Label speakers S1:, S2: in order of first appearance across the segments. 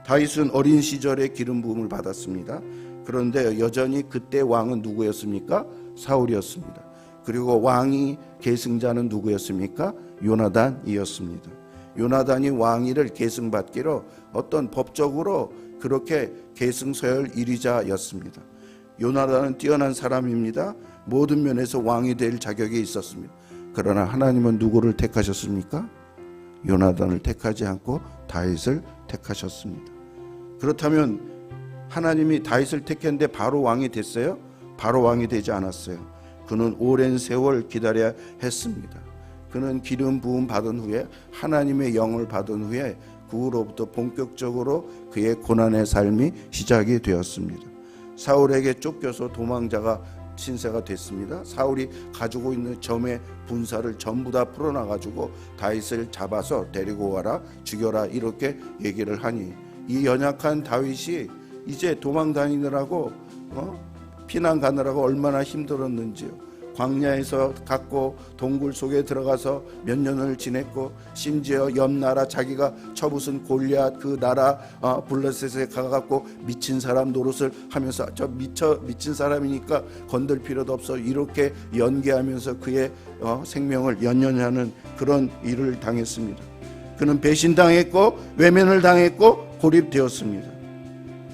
S1: 다윗은 어린 시절에 기름 부음을 받았습니다. 그런데 여전히 그때 왕은 누구였습니까? 사울이었습니다. 그리고 왕이 계승자는 누구였습니까? 요나단이었습니다. 요나단이 왕위를 계승받기로 어떤 법적으로 그렇게 계승서열 1위자였습니다. 요나단은 뛰어난 사람입니다. 모든 면에서 왕이 될 자격이 있었습니다. 그러나 하나님은 누구를 택하셨습니까? 요나단을 택하지 않고 다윗을 택하셨습니다. 그렇다면 하나님이 다윗을 택했는데 바로 왕이 됐어요? 바로 왕이 되지 않았어요. 그는 오랜 세월 기다려야 했습니다. 그는 기름 부음 받은 후에 하나님의 영을 받은 후에 그 후로부터 본격적으로 그의 고난의 삶이 시작이 되었습니다. 사울에게 쫓겨서 도망자가 신세가 됐습니다. 사울이 가지고 있는 점의 분사를 전부 다 풀어놔가지고 다윗을 잡아서 데리고 와라, 죽여라 이렇게 얘기를 하니 이 연약한 다윗이 이제 도망 다니느라고 피난 가느라고 얼마나 힘들었는지요. 광야에서 갔고 동굴 속에 들어가서 몇 년을 지냈고 심지어 옆 나라 자기가 쳐부순 골리앗 그 나라 블레셋에 가갖고 미친 사람 노릇을 하면서 저 미친 사람이니까 건들 필요도 없어 이렇게 연기하면서 그의 생명을 연연하는 그런 일을 당했습니다. 그는 배신당했고 외면을 당했고 고립되었습니다.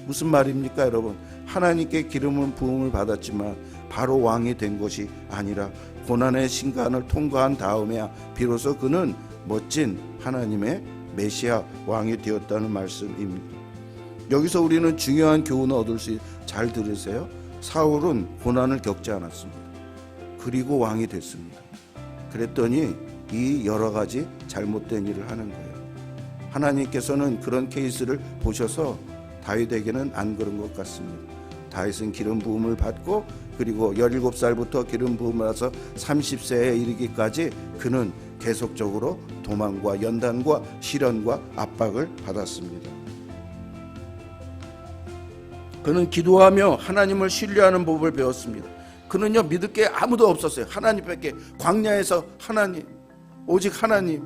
S1: 무슨 말입니까 여러분? 하나님께 기름은 부음을 받았지만 바로 왕이 된 것이 아니라 고난의 신간을 통과한 다음에야 비로소 그는 멋진 하나님의 메시아 왕이 되었다는 말씀입니다. 여기서 우리는 중요한 교훈을 얻을 수 잘 들으세요. 사울은 고난을 겪지 않았습니다. 그리고 왕이 됐습니다. 그랬더니 이 여러 가지 잘못된 일을 하는 거예요. 하나님께서는 그런 케이스를 보셔서 다윗에게는 안 그런 것 같습니다. 다윗은 기름 부음을 받고 그리고 17살부터 기름 부음을 받아서 30세에 이르기까지 그는 계속적으로 도망과 연단과 시련과 압박을 받았습니다. 그는 기도하며 하나님을 신뢰하는 법을 배웠습니다. 그는요 믿을 게 아무도 없었어요. 하나님밖에. 광야에서 하나님, 오직 하나님.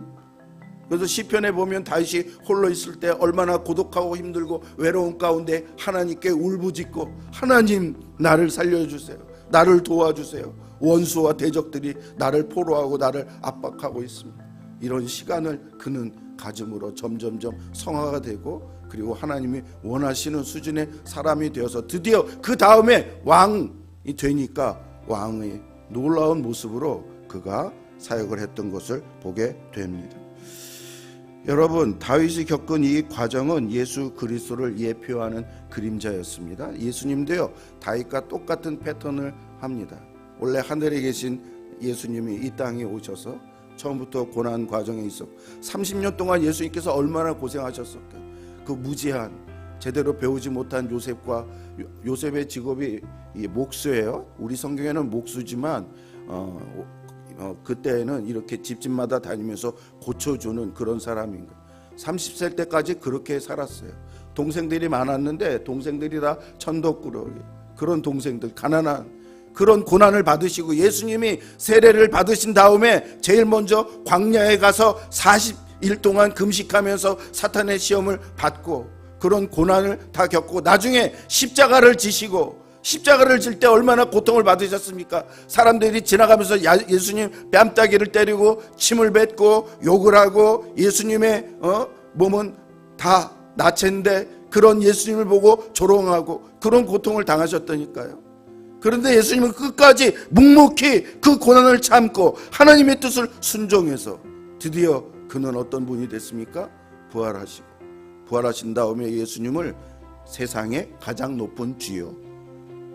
S1: 그래서 시편에 보면 다윗이 홀로 있을 때 얼마나 고독하고 힘들고 외로운 가운데 하나님께 울부짖고 하나님 나를 살려주세요. 나를 도와주세요. 원수와 대적들이 나를 포로하고 나를 압박하고 있습니다. 이런 시간을 그는 가짐으로 점점점 성화가 되고 그리고 하나님이 원하시는 수준의 사람이 되어서 드디어 그 다음에 왕이 되니까 왕의 놀라운 모습으로 그가 사역을 했던 것을 보게 됩니다. 여러분, 다윗이 겪은 이 과정은 예수 그리스도를 예표하는 그림자였습니다. 예수님도요 다윗과 똑같은 패턴을 합니다. 원래 하늘에 계신 예수님이 이 땅에 오셔서 처음부터 고난 과정에 있었고 30년 동안 예수님께서 얼마나 고생하셨을까요? 그 무지한 제대로 배우지 못한 요셉과 요셉의 직업이 목수예요. 우리 성경에는 목수지만 그때는 이렇게 집집마다 다니면서 고쳐주는 그런 사람인 거예요. 30살 때까지 그렇게 살았어요. 동생들이 많았는데 동생들이 다 천덕꾸러기 그런 동생들 가난한 그런 고난을 받으시고 예수님이 세례를 받으신 다음에 제일 먼저 광야에 가서 40일 동안 금식하면서 사탄의 시험을 받고 그런 고난을 다 겪고 나중에 십자가를 지시고 십자가를 질 때 얼마나 고통을 받으셨습니까? 사람들이 지나가면서 예수님 뺨따기를 때리고 침을 뱉고 욕을 하고 예수님의 몸은 다 나체인데 그런 예수님을 보고 조롱하고 그런 고통을 당하셨다니까요. 그런데 예수님은 끝까지 묵묵히 그 고난을 참고 하나님의 뜻을 순종해서 드디어 그는 어떤 분이 됐습니까? 부활하시고 부활하신 다음에 예수님을 세상의 가장 높은 주요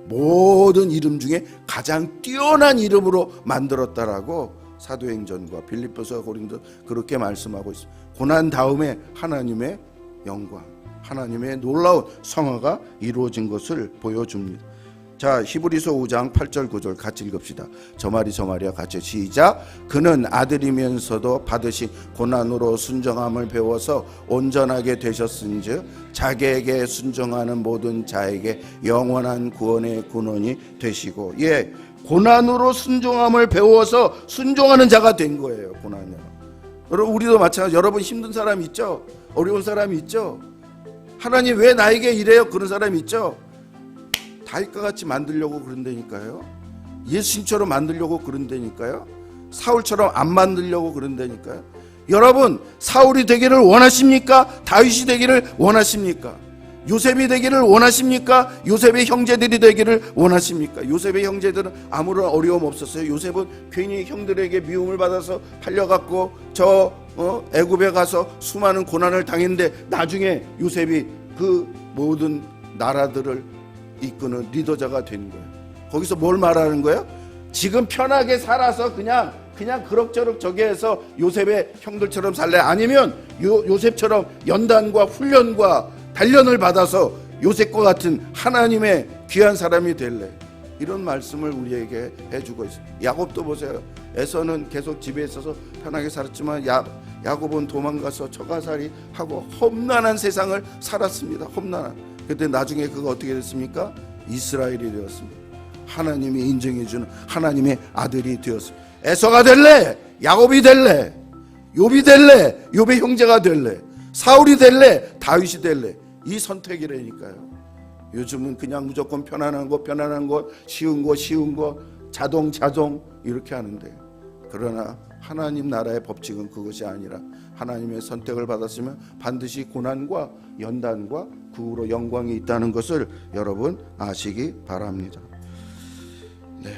S1: 모든 이름 중에 가장 뛰어난 이름으로 만들었다라고 사도행전과 빌립보서 고린도 그렇게 말씀하고 있습니다. 고난 다음에 하나님의 영광, 하나님의 놀라운 성화가 이루어진 것을 보여줍니다. 자, 히브리서 5장 8절 9절 같이 읽읍시다. 저 말이야 같이 시작. 그는 아들이면서도 받으신 고난으로 순정함을 배워서 온전하게 되셨은즉 자기에게 순종하는 모든 자에게 영원한 구원의 근원이 되시고 고난으로 순종함을 배워서 순종하는 자가 된 거예요. 고난으로. 여러분 우리도 마찬가지. 여러분 힘든 사람 있죠? 어려운 사람 있죠? 하나님 왜 나에게 이래요? 그런 사람 있죠? 다윗과 같이 만들려고 그런다니까요. 예수님처럼 만들려고 그런다니까요. 사울처럼 안 만들려고 그런다니까요. 여러분, 사울이 되기를 원하십니까? 다윗이 되기를 원하십니까? 요셉이 되기를 원하십니까? 요셉의 형제들이 되기를 원하십니까? 요셉의 형제들은 아무런 어려움 없었어요. 요셉은 괜히 형들에게 미움을 받아서 팔려갔고 애굽에 가서 수많은 고난을 당했는데 나중에 요셉이 그 모든 나라들을 이끄는 리더자가 된 거예요. 거기서 뭘 말하는 거예요? 지금 편하게 살아서 그냥 그럭저럭 저기 해서 요셉의 형들처럼 살래? 아니면 요셉처럼 연단과 훈련과 단련을 받아서 요셉과 같은 하나님의 귀한 사람이 될래? 이런 말씀을 우리에게 해주고 있어요. 야곱도 보세요. 에서는 계속 집에 있어서 편하게 살았지만 야곱은 도망가서 처가살이 하고 험난한 세상을 살았습니다. 험난한. 그때 나중에 그가 어떻게 됐습니까? 이스라엘이 되었습니다. 하나님이 인정해주는 하나님의 아들이 되었습니다. 에서가 될래? 야곱이 될래? 욥이 될래? 욥의 형제가 될래? 사울이 될래? 다윗이 될래? 이 선택이라니까요. 요즘은 그냥 무조건 편안한 거, 쉬운 거, 자동 이렇게 하는데, 그러나 하나님 나라의 법칙은 그것이 아니라 하나님의 선택을 받았으면 반드시 고난과 연단과 그 후로 영광이 있다는 것을 여러분 아시기 바랍니다. 네.